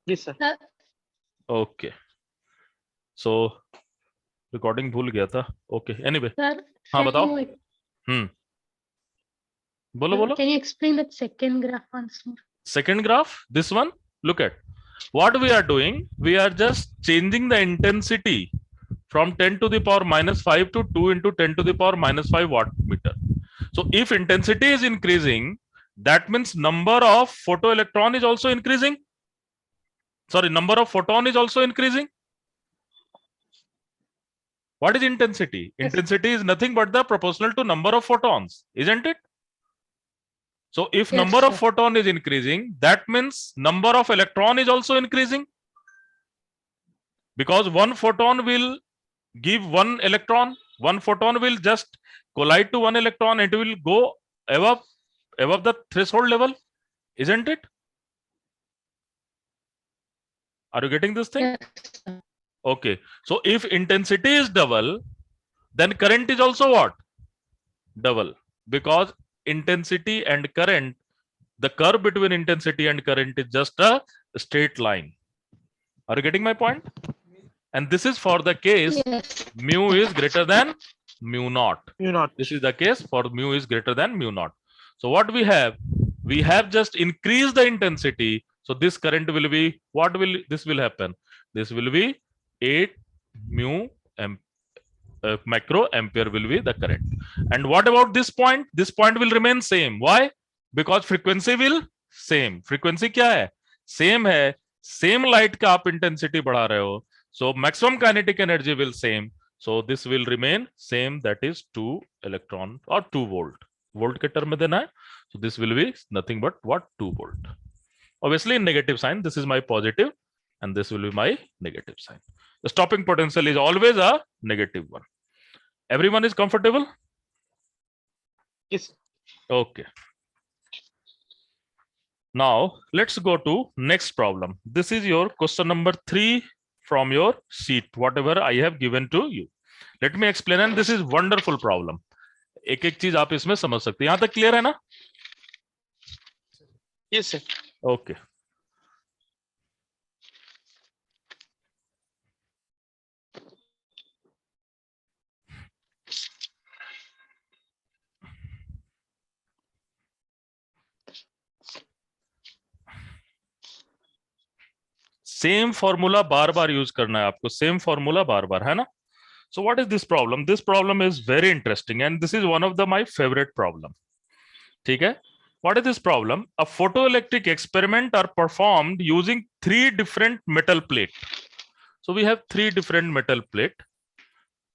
Yes, sir. Okay, सो recording भूल गया था। ओके, एनीवे, Sir, हाँ can बताओ। you बोलो बोलो। can you explain that second graph once more? Second graph, this one, look at what we are doing. We are just changing the intensity from 10 to the power minus 5 to 2 into 10 to the power minus 5 watt meter. So if intensity is increasing, that means number of photoelectron is also increasing. Sorry, number of photon is also increasing. What is intensity? Yes. Intensity is nothing but the proportional to number of photons, isn't it? So if Yes, number of sir. photon is increasing, that means number of electron is also increasing, because one photon will give one electron, one photon will just collide to one electron, it will go above the threshold level, isn't it? Are you getting this thing? Yes, sir. Okay, so if intensity is double, then current is also what? Double, because intensity and current, the curve between intensity and current is just a straight line. Are you getting my point? And this is for the case Yes. mu is greater than mu naught. You not. This is the case for mu is greater than mu naught. So what we have just increased the intensity. So this current will be, what will this will happen? This will be 8 mu micro ampere will be the current. And what about this point? This point will remain same. Why? Because frequency will same. Frequency क्या है? Same है. Same light का आप intensity बढ़ा रहे हो. So maximum kinetic energy will same. So this will remain same, that is 2 electron or 2 volt. Volt के term में देना है. So this will be nothing but what? 2 volt. Obviously in negative sign, this is my positive and this will be my negative sign. The stopping potential is always a negative one. Everyone is comfortable? Yes, sir. Okay. Now let's go to next problem. This is your question number 3 from your sheet, whatever I have given to you. Let me explain, and this is wonderful problem. एक एक चीज आप इसमें समझ सकते हैं. यहां तक क्लियर है ना? Yes, sir. Okay. Same formula बार बार यूज करना है आपको. सेम फॉर्मूला बार बार, है ना? So what is this problem? This problem is very interesting and this is one of my favorite problem. ठीक है? What is this problem? A photoelectric experiment are performed using 3 different metal plate. So we have 3 different metal plate,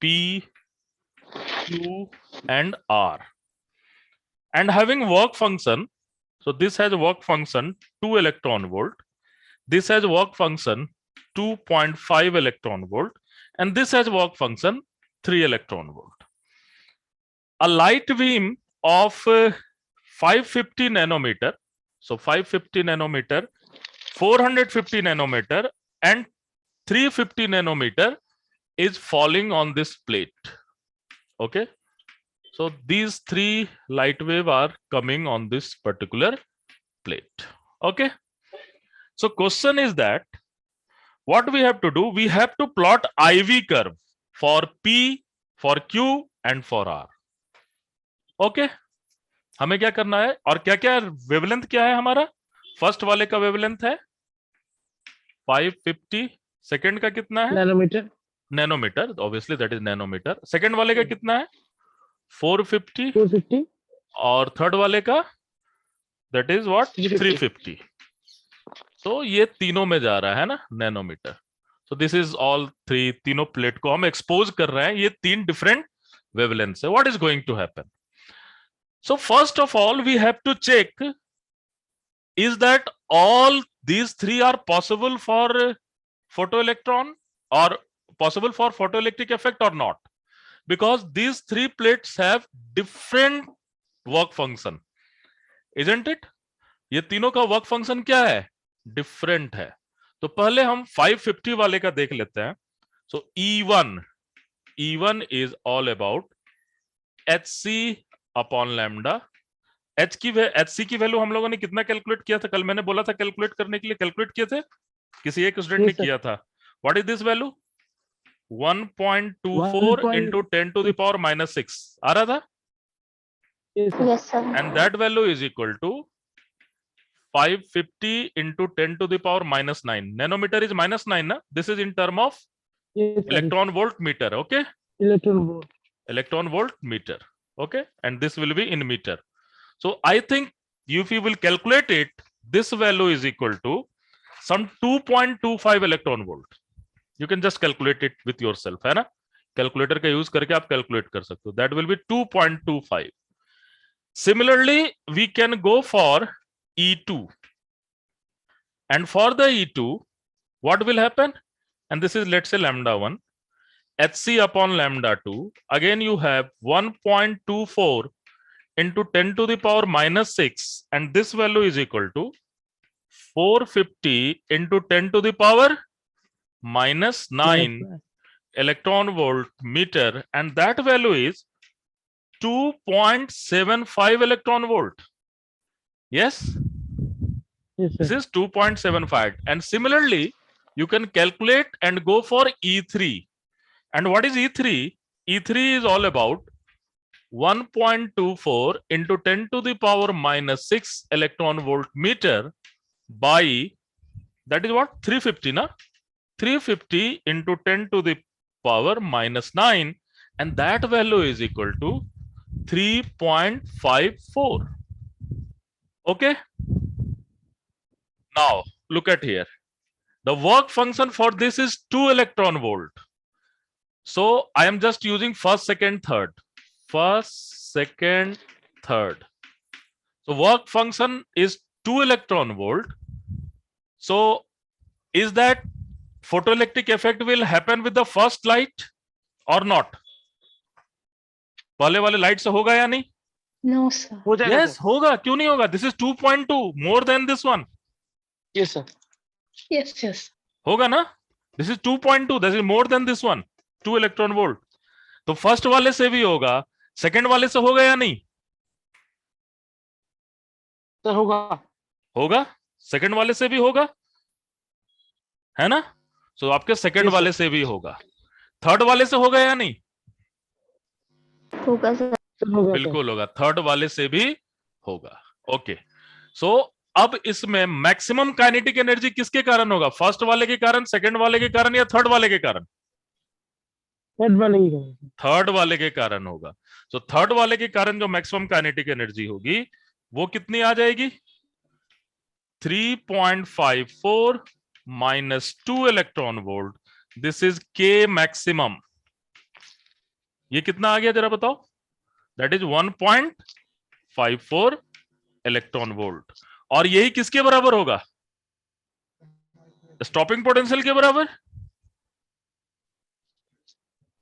P, Q and R, and having work function. So this has work function 2 electron volt. This has work function 2.5 electron volt, and this has work function 3 electron volt. A light beam of 550 nanometer, so 550 nanometer, 450 nanometer and 350 nanometer is falling on this plate. Okay, so these 3 light wave are coming on this particular plate. Okay, so question is that what we have to do, we have to plot IV curve for P, for Q and for R. Okay, हमें क्या करना है और क्या क्या wavelength क्या है हमारा? फर्स्ट वाले का वेवलेंथ है 550, सेकंड का कितना है? Nanometer. Nanometre, obviously that is nanometre. Second वाले का कितना है? 450. 450. और थर्ड वाले का दैट इज व्हाट? 350. तो ये तीनों में जा रहा है ना nanometre. So this is all 3, तीनों प्लेट को हम एक्सपोज कर रहे हैं. ये 3 डिफरेंट वेवलेंथ है. What is going to happen? So first of all, we have to check, is that all these 3 are possible for photoelectron or possible for photoelectric effect or not? Because these 3 plates have different work function, isn't it? ये तीनों का work function क्या है? Different है. तो पहले हम 550 वाले का देख लेते हैं. सो E1 is all about HC upon lambda. HC की वैल्यू हम लोगों ने कितना कैलकुलेट किया था? कल मैंने बोला था कैलकुलेट करने के लिए. कैलकुलेट किए थे किसी एक स्टूडेंट ने Yes, sir. किया था. What is this value? 1.24 into 10 to the power minus 6 आ रहा था. Yes, sir. Yes, sir. And that value is equal to 550 into 10 to the power minus 9. Nanometer is minus 9, na? This is in term of Yes, sir. electron volt meter. Okay, Electron volt. electron volt meter. Okay, and this will be in meter. So I think if you will calculate it, this value is equal to some 2.25 electron volt. You can just calculate it with yourself, है ना? Calculator का use करके आप calculate कर सकते हो. That will be 2.25. Similarly, we can go for E2. And for the E2, what will happen? And this is, let's say, lambda 1. Hc upon lambda 2. Again, you have 1.24 into 10 to the power minus 6. And this value is equal to 450 into 10 to the power minus 9 electron volt meter. And that value is 2.75 electron volt. Yes? Yes, This sir. is 2.75. And similarly, you can calculate and go for E3. And what is E3? E3 is all about 1.24 into 10 to the power minus 6 electron volt meter by, that is what? 350, na? 350 into 10 to the power minus 9. And that value is equal to 3.54. Okay? Now, look at here. The work function for this is 2 electron volt. So, I am just using first, second, third. First, second, third. So, work function is 2 electron volt. So, is that photoelectric effect will happen with the first light or not? पहले वाले light से होगा या नहीं? No, sir. हो जाएगा Yes, sir. होगा. क्यों नहीं होगा? This is 2.2, more than this one. Yes sir. Yes, yes. होगा ना? This is 2.2. This is more than this one. 2 electron volt. तो फर्स्ट वाले से भी होगा, सेकंड वाले से होगा या नहीं? सर होगा. होगा. सेकंड वाले से भी होगा, है ना? सो आपके सेकंड Yes, sir. वाले से भी होगा. थर्ड वाले से होगा या नहीं? होगा सर. Sir, होगा, sir. बिल्कुल होगा. थर्ड वाले से भी होगा. ओके. सो अब इसमें मैक्सिमम काइनेटिक एनर्जी किसके कारण होगा? फर्स्ट वाले के कारण, सेकंड वाले के कारण या थर्ड वाले के कारण? Third वाले की करें. थर्ड वाले के कारण होगा. सो थर्ड वाले के कारण जो मैक्सिमम काइनेटिक एनर्जी होगी वो कितनी आ जाएगी? 3.54 minus 2 electron volt. This is K maximum. ये कितना आ गया जरा बताओ? That is 1.54 electron volt. और यही किसके बराबर होगा? स्टॉपिंग पोटेंशियल के बराबर?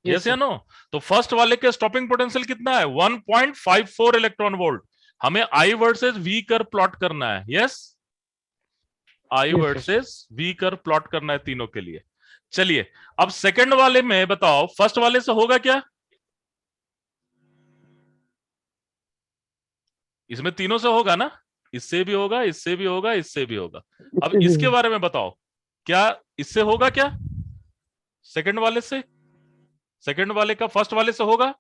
यस या नो? तो फर्स्ट वाले के स्टॉपिंग पोटेंशियल कितना है? 1.54 इलेक्ट्रॉन वोल्ट. हमें I versus V curve plot करना है. Yes, I Yes, sir. Versus V curve plot करना है तीनों के लिए. चलिए, अब सेकंड वाले में बताओ, फर्स्ट वाले से होगा क्या? इसमें तीनों से होगा ना? इससे भी होगा, इससे भी होगा, इससे भी होगा. अब इससे भी इसके होगा. बारे में बताओ, क्या इससे होगा क्या? सेकंड वाले से? सेकंड वाले का फर्स्ट वाले से होगा?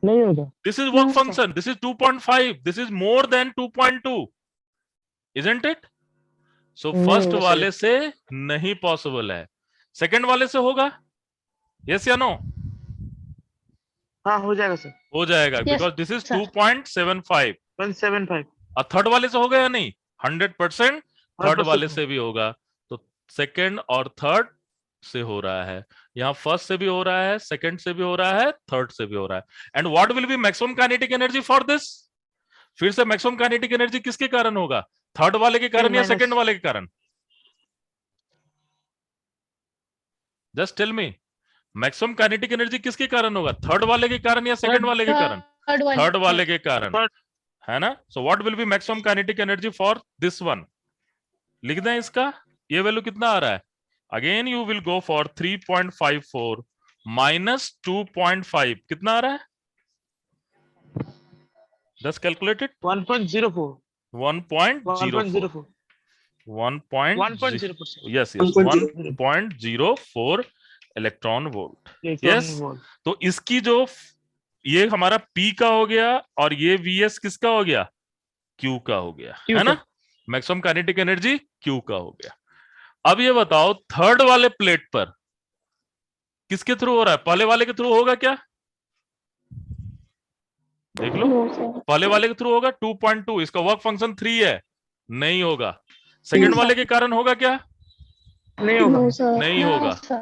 नहीं होगा. This is work No, sir. function. This is 2.5. This is more than 2.2. Isn't it? So No, first sir. वाले से नहीं possible है. Second वाले से होगा? Yes या no? हाँ हो जाएगा सर. हो जाएगा. Yes, Because this is sir. 2.75. 175. और थर्ड वाले से होगा या नहीं? 100% थर्ड 100% वाले से भी होगा. तो सेकंड और थर्ड से हो रहा है. यहाँ फर्स्ट से भी हो रहा है, सेकंड से भी हो रहा है, थर्ड से भी हो रहा है. And what will B maximum kinetic energy for this? फिर से मैक्सिमम काइनेटिक एनर्जी किसके कारण होगा? थर्ड वाले के कारण या minus- सेकंड वाले के कारण? Just tell me, maximum kinetic energy किसके कारण होगा? थर्ड वाले के कारण या सेकंड वाले के कारण? थर्ड वाले के कारण, Third. है ना? सो what will B maximum kinetic energy for this one? लिख दें इसका. ये वैल्यू कितना आ रहा है? Again you will go for 3.54 minus 2.5. कितना आ रहा है? Just calculated. 1.04. 1.04. 1.04. 1.0%. yes 1.04 electron volt. Yes. तो इसकी जो ये हमारा P का हो गया और ये Vs किसका हो गया, Q का हो गया, Q है ना, मैक्सिमम काइनेटिक एनर्जी Q का हो गया। अब ये बताओ थर्ड वाले प्लेट पर किसके थ्रू हो रहा है, पहले वाले के थ्रू होगा क्या, देख लो, No, sir. पहले वाले के थ्रू होगा 2.2, इसका वर्क फंक्शन 3 है, नहीं होगा। सेकंड वाले के कारण होगा क्या, नहीं होगा। No, sir. नहीं No, होगा। sir.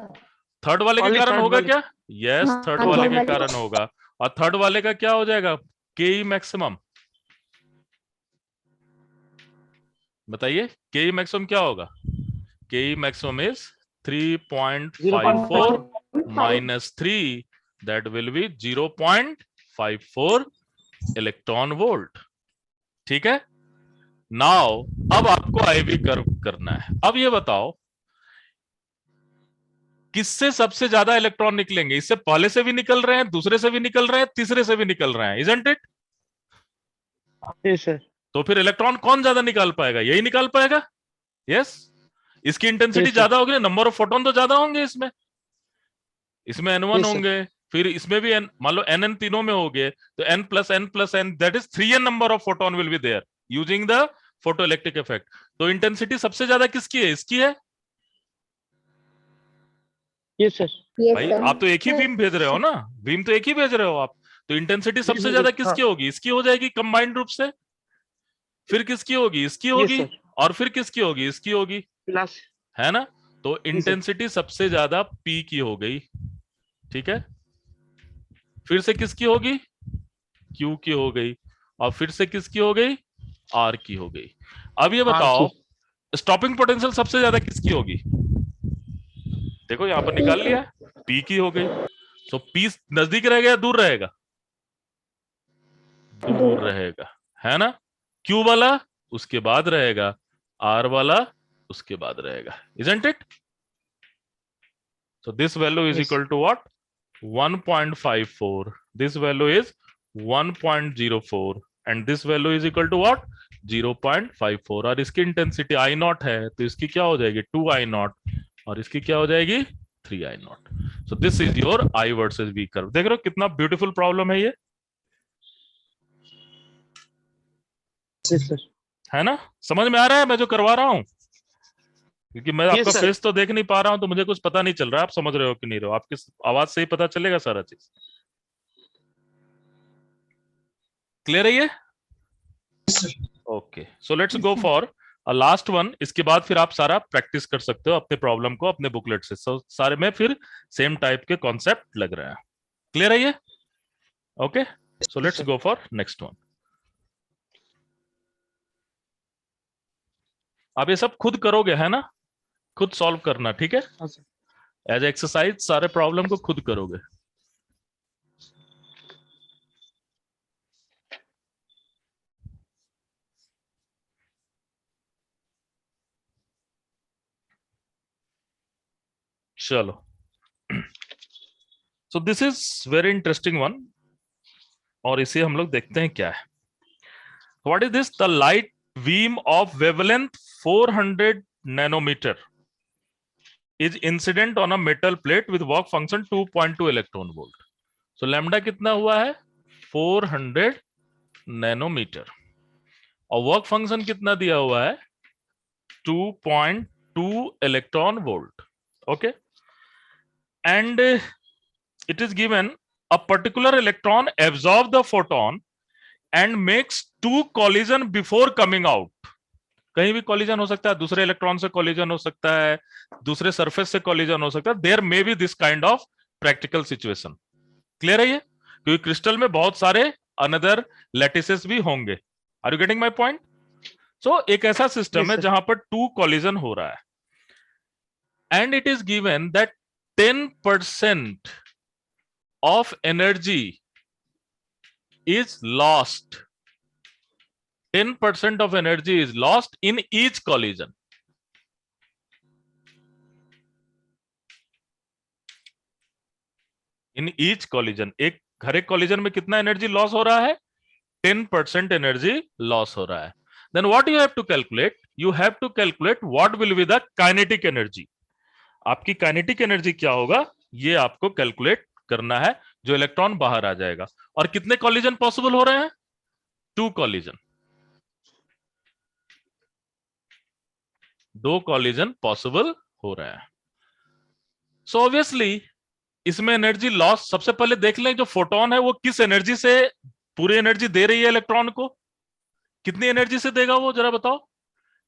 थर्ड वाले के Only कारण third होगा वाले। क्या, यस हाँ, थर्ड third वाले के वाले। कारण होगा। और थर्ड वाले का क्या हो जाएगा, के मैक्सिमम, बताइए के मैक्सिमम क्या होगा, के maximum is 3.54 minus 3, that will be 0.54 electron volt. ठीक है, नाउ अब आपको आईवी कर्व करना है। अब ये बताओ किससे सबसे ज्यादा इलेक्ट्रॉन निकलेंगे, इससे पहले से भी निकल रहे हैं, दूसरे से भी निकल रहे हैं, तीसरे से भी निकल रहे हैं, इजंट इट। Yes, sir. तो फिर इलेक्ट्रॉन कौन ज्यादा निकाल पाएगा, यही निकाल पाएगा। यस, इसकी इंटेंसिटी Yes, sir. ज्यादा होगी, नंबर ऑफ फोटोन तो ज्यादा होंगे इसमें, इसमें N1 Yes, sir. होंगे, फिर इसमें भी N, मान लो NN तीनों में हो गए, तो N plus N that is 3N number of photon will be there using the photo electric effect. तो इंटेंसिटी सबसे ज्यादा किसकी है, इसकी है। Yes, sir. Yes, भाई sir. आप तो एक ही बीम भेज रहे हो ना, बीम तो एक ही भेज रहे हो आप, तो इंटेंसिटी सबसे ज्यादा किसकी होगी, इसकी हो जाएगी कंबाइंड रूप से, फिर किसकी होगी, इसकी Yes, होगी, sir. और फिर किसकी होगी, इसकी होगी, Plus. है ना। तो इंटेंसिटी सबसे ज्यादा P की हो गई, ठीक है, फिर से किसकी होगी, Q की हो गई, और फिर से किसकी हो गई, R की हो गई। अब ये बताओ स्टॉपिंग पोटेंशियल सबसे ज्यादा किसकी होगी, देखो यहां पर निकाल लिया, P की हो गई। सो P नजदीक रह गया, दूर रहेगा, दूर रहेगा, है ना। Q वाला उसके बाद रहेगा, R वाला उसके बाद रहेगा, isn't it? So this value is Yes. equal to what, 1.54, this value is 1.04 and this value is equal to what, 0.54। और इसकी इंटेंसिटी I नॉट है, तो इसकी क्या हो जाएगी 2I नॉट, और इसकी क्या हो जाएगी 3I not. So this is your I versus V curve. देख रहे हो कितना ब्यूटीफुल प्रॉब्लम है ये, Yes, sir. है ना, समझ में आ रहा है मैं जो करवा रहा हूं, क्योंकि मैं Yes, आपका sir. फेस तो देख नहीं पा रहा हूं, तो मुझे कुछ पता नहीं चल रहा है आप समझ रहे हो कि नहीं रहे हो, आपकी आवाज से ही पता चलेगा सारा चीज। क्लियर है ये, okay. So let's go for last one, इसके बाद फिर आप सारा प्रैक्टिस कर सकते हो अपने प्रॉब्लम को अपने बुकलेट से। so, सारे में फिर सेम टाइप के कॉन्सेप्ट लग रहे हैं। क्लियर है ये, okay. So let's go for next one. आप ये सब खुद करोगे, है ना, खुद सॉल्व करना, ठीक है, हाँ, sir. एज एक्सरसाइज सारे प्रॉब्लम को खुद करोगे। चलो, so this is very interesting one, और इसे हम लोग देखते हैं क्या है। What is this, the light beam of wavelength 400 nanometre is incident on a metal plate with work function 2.2 electron volt. So lambda कितना हुआ है 400 नैनोमीटर, और वर्क फंक्शन कितना दिया हुआ है 2.2 electron volt, okay. And it is given a particular electron absorb the photon and makes two collision before coming out। कहीं भी कॉलिजन हो सकता है, दूसरे इलेक्ट्रॉन से कॉलिजन हो सकता है, दूसरे सरफेस से कॉलिजन हो सकता है, there may be this kind of practical situation. Clear है ये, क्योंकि क्रिस्टल में बहुत सारे अनदर लैटिसेस भी होंगे। Are you getting my point. So एक ऐसा सिस्टम Yes, है sir. जहां पर टू कॉलिजन हो रहा है, and it is given that 10% of energy is lost, 10% of energy is lost in each collision। in each collision, एक हर एक collision में कितना एनर्जी लॉस हो रहा है 10% एनर्जी लॉस हो रहा है। then what you have to calculate, you have to calculate what will be the kinetic energy. आपकी काइनेटिक एनर्जी क्या होगा ये आपको कैलकुलेट करना है, जो इलेक्ट्रॉन बाहर आ जाएगा। और कितने कॉलिजन पॉसिबल हो रहे हैं? 2 कॉलिजन, 2 कॉलिजन पॉसिबल हो रहा है। सो ऑब्वियसली इसमें एनर्जी लॉस, सबसे पहले देख लें जो फोटोन है वो किस एनर्जी से पूरी एनर्जी दे रही है इलेक्ट्रॉन को। कितनी एनर्जी से देगा वो जरा बताओ?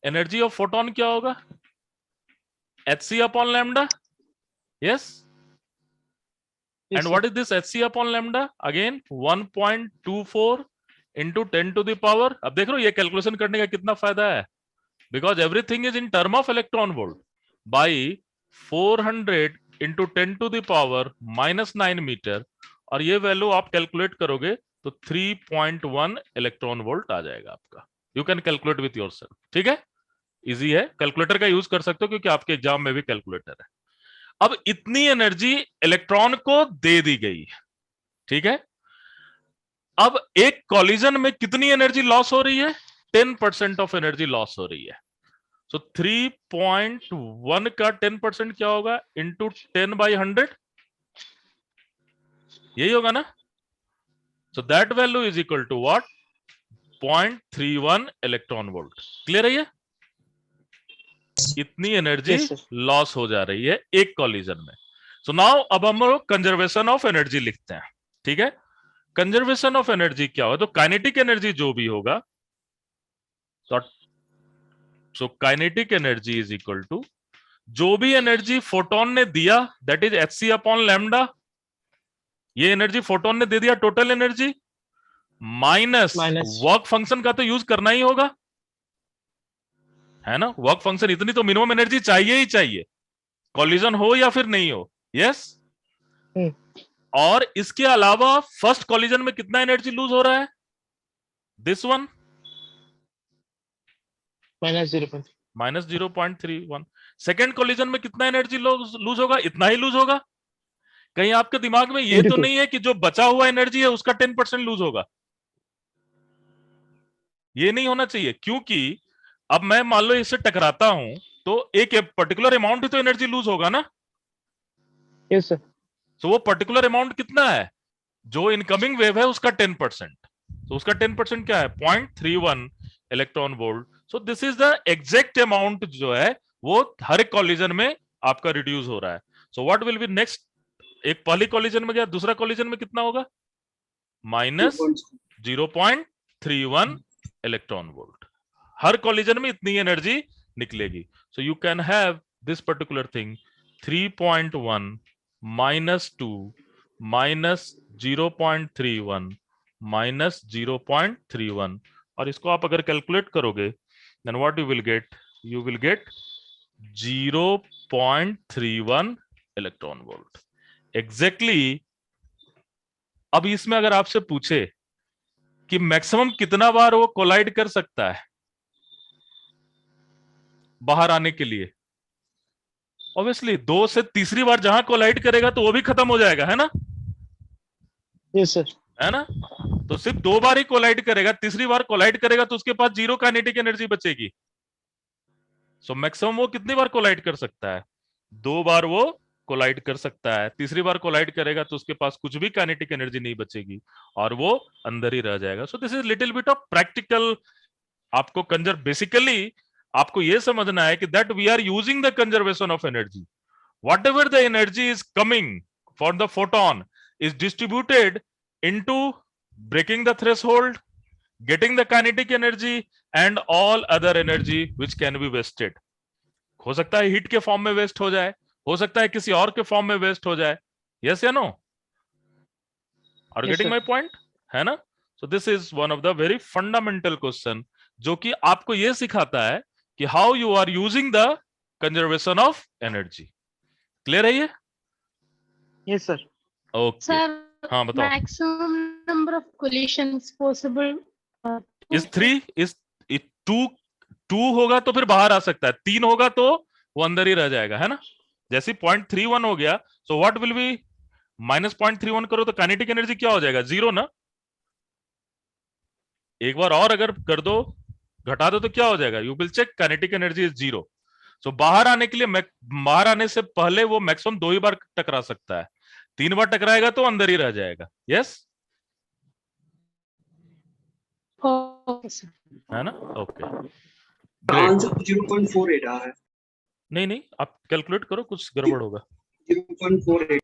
एनर्जी ऑफ फोटोन क्या होगा? hc upon lambda. Yes. Yes, And sir. what is this hc upon lambda? Again 1.24 into 10 to the power. अब देख रहे हो ये कैलकुलेशन करने का कितना फायदा है, because everything is in term of electron volt by 400 into 10 to the power minus 9 metre, और ये वैल्यू आप कैलकुलेट करोगे तो 3.1 इलेक्ट्रॉन वोल्ट आ जाएगा आपका। You can calculate with yourself, ठीक है, इजी है, कैलकुलेटर का यूज कर सकते हो क्योंकि आपके एग्जाम में भी कैलकुलेटर है। अब इतनी एनर्जी इलेक्ट्रॉन को दे दी गई, ठीक है। अब एक कॉलिजन में कितनी एनर्जी लॉस हो रही है? 10% ऑफ एनर्जी लॉस हो रही है। सो 3.1 का 10% क्या होगा? इंटू 10/100, यही होगा ना। So that value is equal to what? 0.31 electron volt. Clear है ये? इतनी एनर्जी Yes, sir. लॉस हो जा रही है एक कॉलिजन में। सो नाउ अब हम लोग कंजर्वेशन ऑफ एनर्जी लिखते हैं, ठीक है। कंजर्वेशन ऑफ एनर्जी क्या होगा? तो काइनेटिक एनर्जी जो भी होगा, so kinetic energy is equal to जो भी एनर्जी फोटोन ने दिया, that is hc upon lambda. ये एनर्जी फोटोन ने दे दिया, total energy minus Minus. Work function का तो यूज करना ही होगा, है ना। वर्क फंक्शन इतनी तो मिनिमम एनर्जी चाहिए ही चाहिए, कॉलिजन हो या फिर नहीं हो। यस। और इसके अलावा फर्स्ट कॉलिजन में कितना एनर्जी लूज हो रहा है? This one -0. Minus 0.31। Second collision में कितना एनर्जी लूज होगा? इतना ही लूज होगा। कहीं आपके दिमाग में ये तो 22. नहीं है कि जो बचा हुआ एनर्जी है उसका 10% लूज होगा? ये नहीं होना चाहिए, क्योंकि अब मैं मान लो इससे टकराता हूं तो एक पर्टिकुलर अमाउंट ही तो एनर्जी लूज होगा ना। Yes, sir. तो वो पर्टिकुलर अमाउंट कितना है? जो इनकमिंग वेव है उसका 10%। तो उसका 10% क्या है? 0.31 electron volt. So this is the exact amount जो है वो हर एक कॉलिजन में आपका रिड्यूस हो रहा है। So what will B next? एक पहली कॉलिजन में गया, दूसरा कॉलिजन में कितना होगा? Minus 0.31 electron volt. हर कॉलिजन में इतनी एनर्जी निकलेगी। So you can have this particular thing 3.1 minus 2 minus 0.31 minus 0.31, और इसको आप अगर कैलकुलेट करोगे then what you will get? You will get 0.31 electron volt exactly. अब इसमें अगर आपसे पूछे कि मैक्सिमम कितना बार वो कोलाइड कर सकता है बाहर आने के लिए, ऑब्वियसली 2 से तीसरी बार जहां कोलाइड करेगा तो वो भी खत्म हो जाएगा, है ना, Yes, sir. है ना। तो सिर्फ 2 बार ही कोलाइड करेगा, तीसरी बार कोलाइड करेगा तो उसके पास 0 काइनेटिक एनर्जी बचेगी। सो मैक्सिमम वो कितनी बार कोलाइड कर सकता है? 2 बार वो कोलाइड कर सकता है। तीसरी बार कोलाइड करेगा तो उसके पास कुछ भी काइनेटिक एनर्जी नहीं बचेगी और वो अंदर ही रह जाएगा। So this is little bit of practical. आपको बेसिकली आपको ये समझना है कि that we are using the conservation of energy. Whatever the energy is coming for the photon is distributed into breaking the threshold, getting the kinetic energy and all other energy which can be wasted। हो सकता है heat के form में waste हो जाए, हो सकता है किसी और के फॉर्म में वेस्ट हो जाए। यस या no? Are Yes, getting sir. My point, है ना। So this is one of the very fundamental question जो कि आपको यह सिखाता है कि how you are using the conservation of energy. Clear है ये? Yes, sir. ओके। Sir, हाँ बताओ। maximum number of collisions possible. इस 3 इस 2 होगा तो फिर बाहर आ सकता है, 3 होगा तो वो अंदर ही रह जाएगा, है ना। जैसे 0.31 हो गया, so what will B? Minus 0.31 करो तो काइनेटिक एनर्जी क्या हो जाएगा? 0 ना। एक बार और अगर कर दो, घटा दो तो क्या हो जाएगा, you will check kinetic energy is 0। सो बाहर आने के लिए बाहर आने से पहले वो मैक्सिमम 2 ही बार टकरा सकता है, 3 बार टकराएगा तो अंदर ही रह जाएगा। Yes, Okay, sir. है ना? Okay, great. आंसर 0.48 आ रहा है। नहीं नहीं, आप कैलकुलेट करो, कुछ गड़बड़ होगा। 0.48।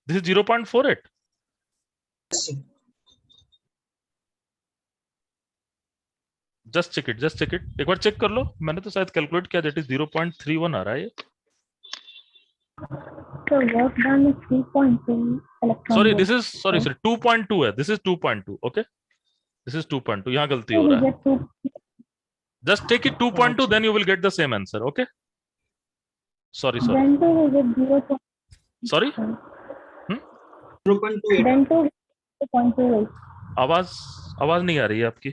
This is 0.48। Just check it, just check it, एक बार चेक कर लो। मैंने तो शायद कैलकुलेट किया, दैट इज 0.31 आ रहा है ये। So work done is 3.2 electron sorry, volt. This is sorry 2.2 है, this is 2.2। Okay, this is 2.2, यहाँ गलती So हो we रहा है। get 2. Just take it 2.2, then you will get the same answer. Okay. Sorry. Then 2 we get 0. Sorry. 0.28। Then 2 0.28. आवाज नहीं आ रही है आपकी।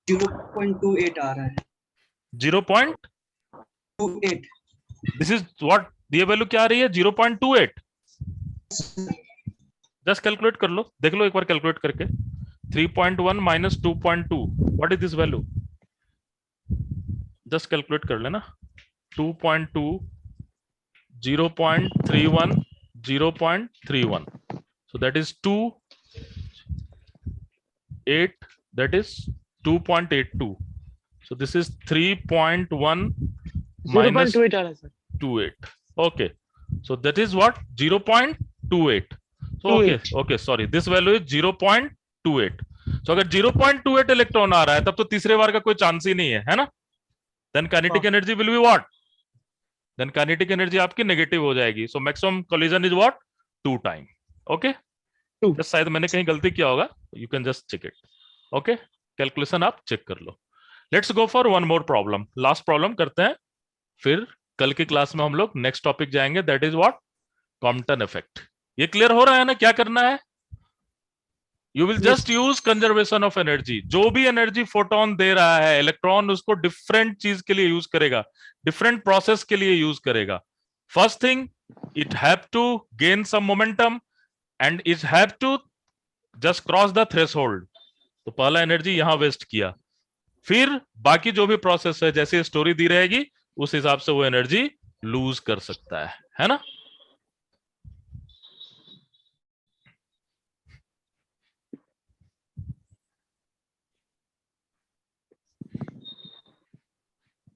0.28 आ रहा है। 0.28। This is what, ये वैल्यू क्या आ रही है? 0.28। जस्ट कैलकुलेट कर लो, देख लो एक बार कैलकुलेट करके। 3.1 minus 2.2, what is this value? Just calculate कर लेना। 2.2, 0.31, 0.31, so that is 2, 8, that is 2.82, so this is 3.1 minus 0.28 आ रहा है sir. 28. Okay, so that is what, 0.28. So okay, sorry, this value is 0.28. So अगर 0.28 electron आ रहा है तब तो तीसरे बार का कोई चांस ही नहीं है ना? Then kinetic energy will be what? Then kinetic energy आपकी नेगेटिव हो जाएगी। So maximum collision is what? 2 time. Okay? 2। Just शायद मैंने कहीं गलती किया होगा। You can just check it. Okay? Calculation आप चेक कर लो। Let's go for one more problem. Last problem करते हैं, फिर कल की क्लास में हम लोग नेक्स्ट टॉपिक जाएंगे, that is what, Compton effect. ये क्लियर हो रहा है ना, क्या करना है? You will just use conservation of energy. जो भी एनर्जी फोटोन दे रहा है, इलेक्ट्रॉन उसको डिफरेंट चीज के लिए यूज करेगा, डिफरेंट प्रोसेस के लिए यूज करेगा। First thing, it have to gain some momentum and it have to just cross the threshold. तो पहला एनर्जी यहां वेस्ट किया, फिर बाकी जो भी प्रोसेस है, जैसे स्टोरी दी रहेगी उस हिसाब से वो एनर्जी लूज कर सकता है ना?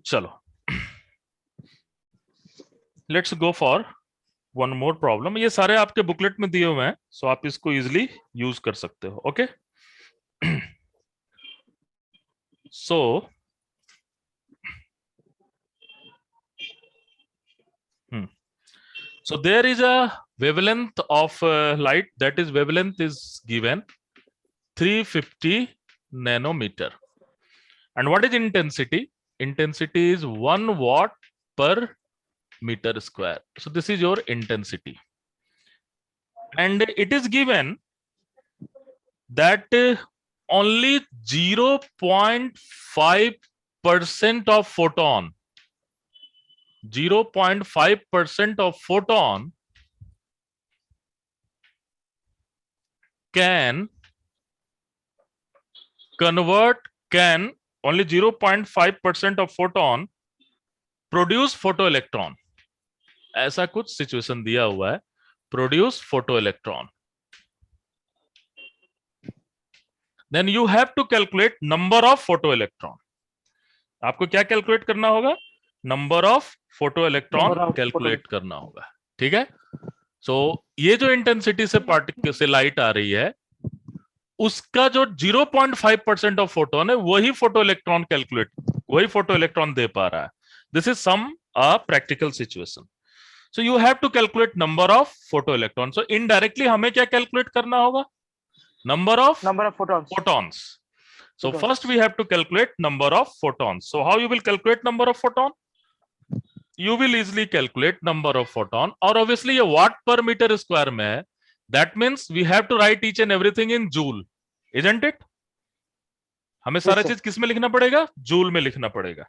चलो, let's go for one more problem. ये सारे आपके बुकलेट में दिए हुए हैं, सो आप इसको इजिली यूज कर सकते हो। Okay, so so there is a wavelength of light, that is wavelength is given 350 nanometer, and what is intensity? Intensity is 1 watt per meter square. So this is your intensity, and it is given that only 0.5% of photon, 0.5% of photon can convert, can only 0.5% of photon produce photoelectron. ऐसा कुछ situation दिया हुआ है, produce photoelectron. Then you have to calculate number of photoelectron. आपको क्या calculate करना होगा? Number of photo electron calculate करना होगा। ठीक है, सो ये जो इंटेंसिटी से पार्टिकल से लाइट आ रही है, उसका जो 0.5% ऑफ फोटोन है, वही फोटो इलेक्ट्रॉन कैलकुलेट, वही फोटो इलेक्ट्रॉन दे पा रहा है। This is some a practical situation. So you have to calculate number of photo electron. So indirectly हमें क्या कैलकुलेट करना होगा? Number of photons. So first we have to calculate number of photons. So how you will calculate number of photon? You will easily calculate number of photon, और obviously ये watt per meter square में है, that means we have to write each and everything in joule, isn't it? हमें सारा चीज किस में लिखना पड़ेगा? जूल में लिखना पड़ेगा।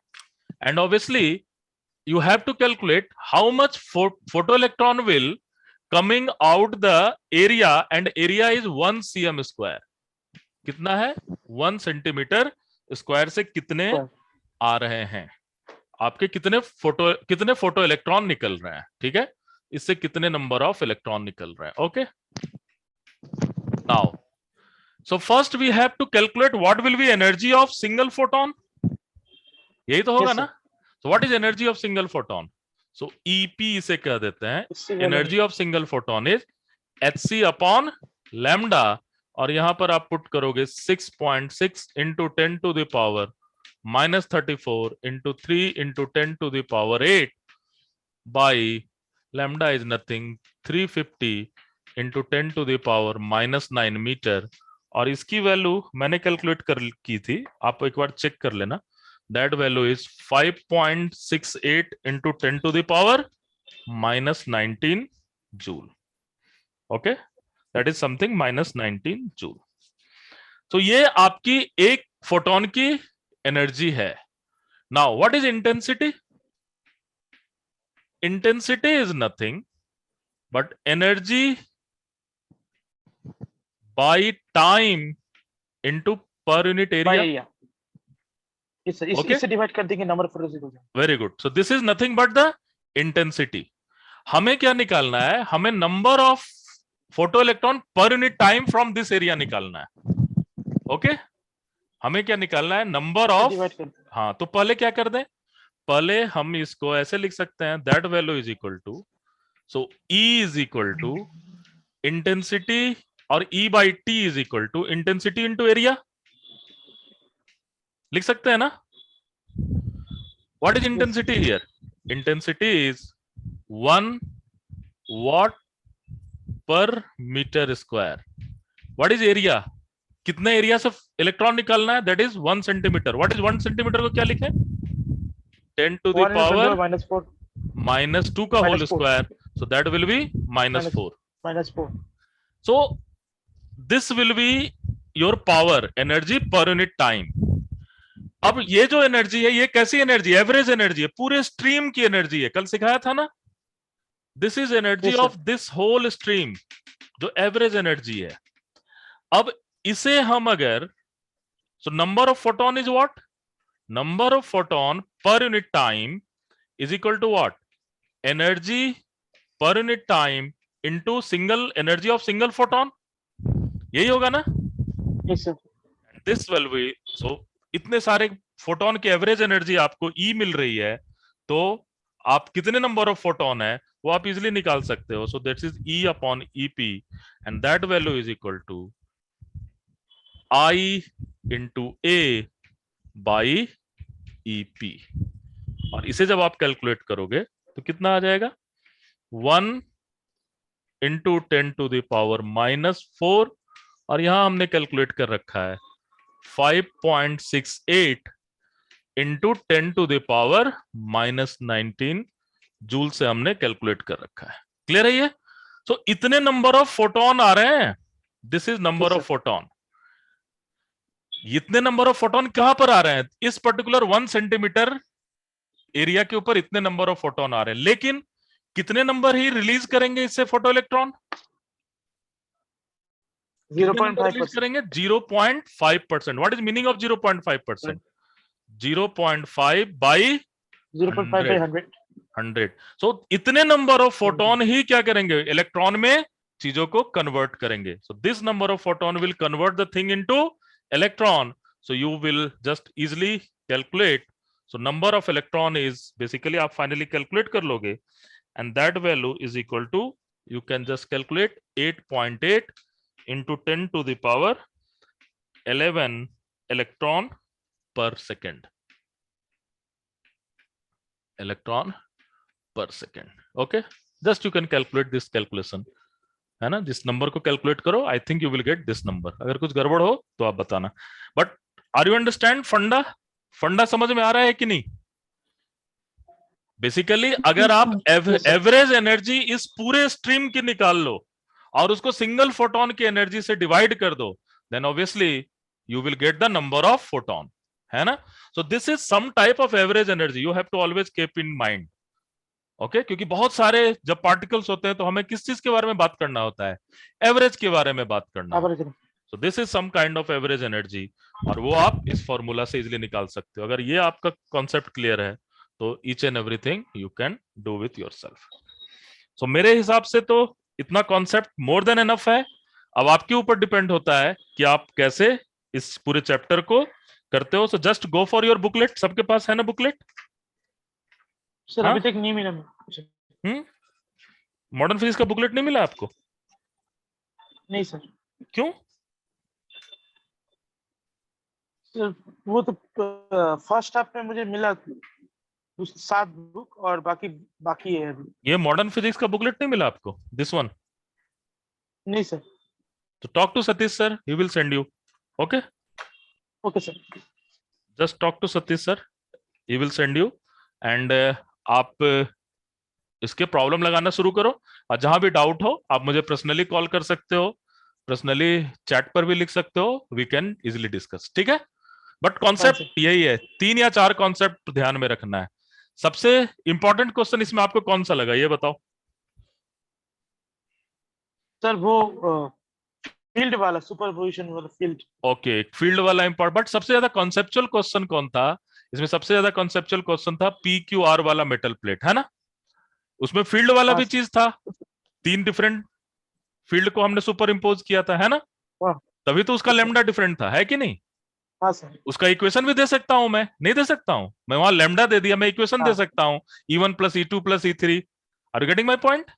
And obviously you have to calculate how much photoelectron will coming out the area, and area is 1 cm square. कितना है? 1 सेंटीमीटर स्क्वायर से कितने Square. आ रहे हैं, आपके कितने फोटो इलेक्ट्रॉन निकल रहे हैं, ठीक है, इससे कितने नंबर ऑफ इलेक्ट्रॉन निकल रहे हैं। Okay, now so first we have to calculate what will be energy of single photon, यही तो होगा Yes, ना। सो what is energy of single photon, so EP इसे कह देते हैं। इससे वाला energy of single photon is hc upon lambda, और यहां पर आप पुट करोगे 6.6 into 10 to the power -34 into 3 into 10 to the power 8 by lambda is nothing 350 into 10 to the power -9 metre, और इसकी वैल्यू मैंने कैलकुलेट कर की थी, आप एक बार चेक कर लेना। That value is 5.68 into 10 to the power -19 joule. Okay, that is something -19 joule. तो ये आपकी एक फोटोन की एनर्जी है। Now what is intensity? Intensity is nothing but energy by time into per unit by area. area. Yes, sir. Okay. इससे divide कर देंगे number of photon हो जाएगा। Very good, so this is nothing but the intensity. हमें क्या निकालना है? हमें नंबर ऑफ फोटो इलेक्ट्रॉन पर unit time from this area निकालना है। ओके, हमें क्या निकालना है? नंबर ऑफ, डिवाइड कर देंगे। हाँ, तो पहले क्या कर दें? पहले हम इसको ऐसे लिख सकते हैं, that value is equal to, so E is equal to intensity, और E by T is equal to intensity into area, लिख सकते हैं ना। What is intensity here? Intensity is 1 watt per metre square. What is area? कितने area से electron निकालना है? दैट इज 1 सेंटीमीटर। व्हाट इज 1 सेंटीमीटर को क्या लिखे? 10 टू द पावर -4 -2 का whole -4. Square, so that will be -4. -4. So this will be your power energy per unit time. अब ये जो एनर्जी है, ये कैसी एनर्जी? एवरेज एनर्जी है, पूरे स्ट्रीम की एनर्जी है, कल सिखाया था ना। This is energy Yes, sir. Of this whole stream, जो एवरेज एनर्जी है। अब इसे हम अगर, so number of photon is what? Number of photon per unit time is equal to what? Energy per unit time into single energy of single photon, यही होगा ना। Yes, sir. This will be, so इतने सारे photon की average energy आपको E मिल रही है, तो आप कितने नंबर ऑफ फोटोन है वो आप इजिली निकाल सकते हो। So that is E upon EP, and that value is equal to I into A by EP, और इसे जब आप कैलकुलेट करोगे तो कितना आ जाएगा? 1 इंटू 10 टू द पावर -4, और यहां हमने कैलकुलेट कर रखा है 5.68 into 10 to the power -19 joule से हमने कैलकुलेट कर रखा है। क्लियर है ये? सो इतने नंबर ऑफ फोटोन आ रहे हैं, this is number of photon. इतने नंबर ऑफ फोटोन कहां पर आ रहे हैं? इस पर्टिकुलर 1 सेंटीमीटर एरिया के ऊपर इतने नंबर ऑफ फोटोन आ रहे हैं, लेकिन कितने नंबर ही रिलीज करेंगे इससे फोटो इलेक्ट्रॉन? 0.5%. करेंगे 0.5%। What is meaning of 0.5%? 0.5 by 0.5 by 100. 100। सो इतने नंबर ऑफ फोटोन ही क्या करेंगे? इलेक्ट्रॉन में चीजों को कन्वर्ट करेंगे। So this number of photon will convert the thing into electron, so you will just easily calculate. So number of electron is basically, आप finally calculate कर लोगे, and that value is equal to, you can just calculate 8.8 into 10 to the power 11 electron per second. Electron per second. Okay, just you can calculate this calculation, है ना। जिस number को calculate करो, I think you will get this number. अगर कुछ गड़बड़ हो तो आप बताना, बट आर यू अंडरस्टैंड? फंडा समझ में आ रहा है कि नहीं? बेसिकली अगर आप एवरेज एनर्जी इस पूरे स्ट्रीम की निकाल लो और उसको सिंगल फोटोन की एनर्जी से डिवाइड कर दो, then obviously you will get the number of photon, है ना। So this is some type of average energy, you have to always keep in mind. Okay, क्योंकि बहुत सारे जब पार्टिकल्स होते हैं तो हमें किस चीज के बारे में बात करना होता है? एवरेज के बारे में बात करना। So this is some kind of average energy, और वो आप इस फॉर्मूला से इजिली निकाल सकते हो। अगर ये आपका कॉन्सेप्ट क्लियर है तो each and everything you can do with yourself. सो मेरे हिसाब से तो इतना कॉन्सेप्ट मोर देन एनफ है। अब आपके ऊपर डिपेंड होता है कि आप कैसे इस पूरे चैप्टर को करते हो। So just go for your booklet. सबके पास है ना बुकलेट? सर हाँ? अभी तक नहीं मिला मुझे। मॉडर्न फिजिक्स का बुकलेट नहीं मिला आपको? नहीं सर। क्यों? सर वो तो फर्स्ट हाफ में मुझे मिला 7 बुक और बाकी है अभी। ये मॉडर्न फिजिक्स का बुकलेट नहीं मिला आपको? This one? नहीं सर। तो talk to Satish sir, he will send you. Okay, okay sir. Just talk to Satish sir, he will send you. And आप इसके प्रॉब्लम लगाना शुरू करो, और जहां भी डाउट हो आप मुझे पर्सनली कॉल कर सकते हो, पर्सनली चैट पर भी लिख सकते हो, वी कैन इजिली डिस्कस। ठीक है? बट कॉन्सेप्ट यही है, 3 या 4 कॉन्सेप्ट ध्यान में रखना है। सबसे इंपॉर्टेंट क्वेश्चन इसमें आपको कौन सा लगा, ये बताओ? सर वो फील्ड वाला, सुपरपोजिशन वाला फील्ड। ओके, फील्ड वाला इंपॉर्टेंट। बट सबसे ज्यादा कॉन्सेप्चुअल क्वेश्चन कौन था इसमें? सबसे ज्यादा कॉन्सेप्चुअल क्वेश्चन था PQR वाला मेटल प्लेट, है ना? उसमें फील्ड वाला भी चीज था, 3 डिफरेंट फील्ड को हमने सुपर इम्पोज किया था, है ना? तभी तो उसका लेमडा डिफरेंट था, है कि नहीं? हाँ सर। उसका इक्वेशन भी दे सकता हूं मैं, नहीं दे सकता हूं? मैं वहां लेमडा दे दिया, मैं इक्वेशन दे सकता हूं, E1 + E2 + E3। Are you getting my point?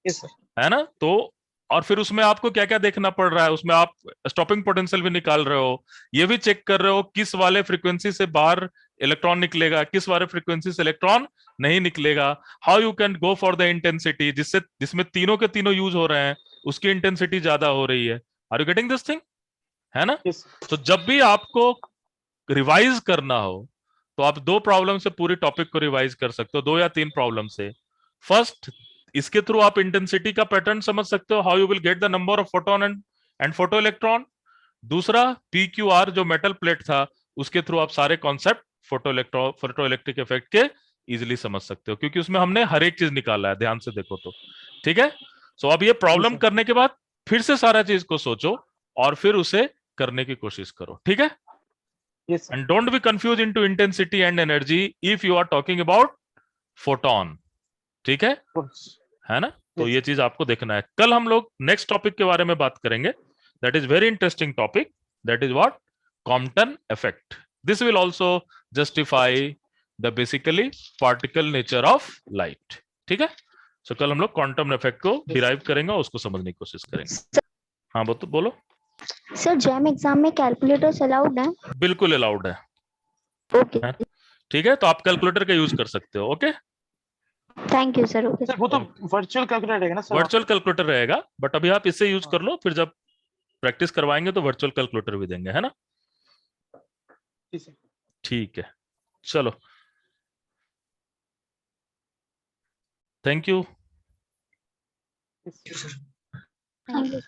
Yes sir. है ना? तो और फिर उसमें आपको क्या क्या देखना पड़ रहा है, उसमें आप स्टॉपिंग पोटेंशियल भी निकाल रहे हो, ये भी चेक कर रहे हो किस वाले फ्रीक्वेंसी से बाहर इलेक्ट्रॉन निकलेगा, किस वाले फ्रीक्वेंसी से इलेक्ट्रॉन नहीं निकलेगा, how you can go for the intensity, जिसमें तीनों के तीनों यूज हो रहे हैं उसकी इंटेंसिटी ज्यादा हो रही है। Are you getting this thing? है ना? यस। तो जब भी आपको रिवाइज करना हो तो आप 2 प्रॉब्लम से पूरी टॉपिक को रिवाइज कर सकते हो, 2 या 3 प्रॉब्लम से। फर्स्ट, इसके थ्रू आप इंटेंसिटी का पैटर्न समझ सकते हो, how you will get the number of photon and photo electron. दूसरा, PQR जो मेटल प्लेट था उसके थ्रू आप सारे कॉन्सेप्ट फोटो इलेक्ट्रिक इफेक्ट के इजिली समझ सकते हो, क्योंकि उसमें हमने हर एक चीज निकाला है, ध्यान से देखो तो। ठीक है? सो अब ये प्रॉब्लम करने के बाद फिर से सारा चीज को सोचो और फिर उसे करने की कोशिश करो। ठीक है? Yes sir. And don't be confused into intensity and energy if you are talking about photon. ठीक है ना? तो ये चीज आपको देखना है। कल हम लोग नेक्स्ट टॉपिक के बारे में बात करेंगे, that is very interesting topic, that is what? Compton effect. This will also justify the basically particle nature of light. ठीक है? सो कल हम लोग क्वांटम इफेक्ट को डिराइव करेंगे, उसको समझने की कोशिश करेंगे। हाँ बोलो। सर जैम एग्जाम में कैलकुलेटर्स अलाउड है? बिल्कुल अलाउड है। ओके। ठीक है? तो आप कैलकुलेटर का यूज कर सकते हो। Okay, thank you sir. Okay sir वो तो वर्चुअल कैलकुलेटर रहेगा ना सर? वर्चुअल कैलकुलेटर रहेगा, बट अभी आप इससे यूज कर लो, फिर जब प्रैक्टिस करवाएंगे तो वर्चुअल कैलकुलेटर भी देंगे, है ना? ठीक है, चलो, thank you. Yes, sir. Thank you.